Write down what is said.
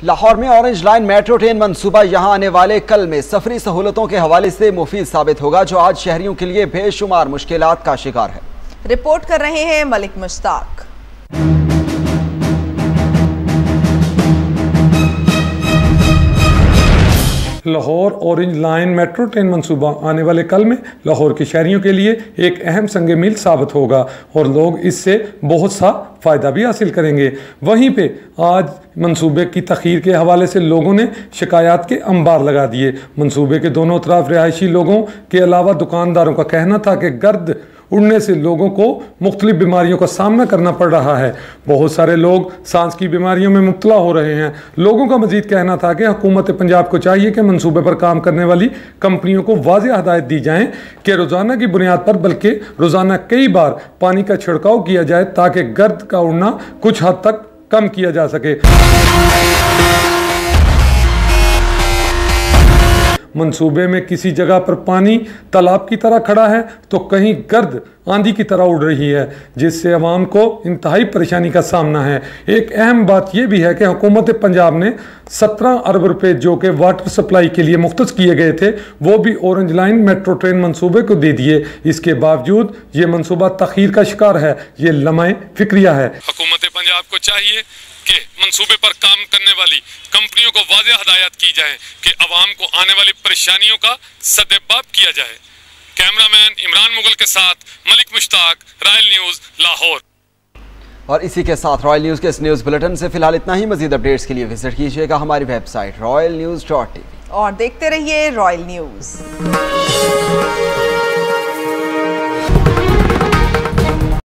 लाहौर में orange line metro train मंसूबा यहां आने वाले कल में सफरी सहूलतों के हवाले से मुफीद साबित होगा, जो आज शहरियों के लिए बेशुमार मुश्किलात का शिकार है। रिपोर्ट कर रहे हैं Malik Mushtaq. Lahore orange line metro train मंसूबा आने वाले कल में लाहौर के शहरियों के लिए एक अहम संग मील साबित होगा और लोग इससे बहुत सा फ़ायदा भी हासिल करेंगे। वहीं पे आज मंसूबे की तख़ीर के हवाले से लोगों ने शिकायत के अंबार लगा दिए। मंसूबे के दोनों तरफ रिहायशी लोगों के अलावा दुकानदारों का कहना था कि गर्द उड़ने से लोगों को मुख्तलिफ बीमारियों का सामना करना पड़ रहा है। बहुत सारे लोग सांस की बीमारियों में मुब्तला हो रहे हैं। लोगों का मजीद कहना था कि हुकूमत पंजाब को चाहिए कि मंसूबे पर काम करने वाली कंपनियों को वाज़ेह हदायत दी जाएँ कि रोज़ाना की बुनियाद पर बल्कि रोज़ाना कई बार पानी का छिड़काव किया जाए ताकि गर्द का उड़ना कुछ हद तक कम किया जा सके। मंसूबे में किसी जगह पर पानी तालाब की तरह खड़ा है तो कहीं गर्द आंधी की तरह उड़ रही है, जिससे अवाम को इंतहाई परेशानी का सामना है। एक अहम बात यह भी है कि हुकूमत पंजाब ने 17 अरब रुपए जो कि वाटर सप्लाई के लिए मुख्तस किए गए थे वो भी ऑरेंज लाइन मेट्रो ट्रेन मंसूबे को दे दिए। इसके बावजूद ये मंसूबा तखीर का शिकार है। ये लम्हे फिक्रिया है। हुकूमत पंजाब को चाहिए कि मंसूबे पर काम करने वाली कंपनियों को वाज़ेह हदायत की जाए कि अवाम को आने वाली परेशानियों का सद्देबाब किया जाए। कैमरामैन इमरान मुगल के साथ मलिक मुश्ताक, रॉयल न्यूज़, लाहौर। और इसी के साथ रॉयल न्यूज़ के इस न्यूज़ बुलेटिन से फिलहाल इतना ही। मजीद अपडेट्स के लिए विजिट कीजिएगा हमारी वेबसाइट royalnews.tv और देखते रहिए रॉयल न्यूज़।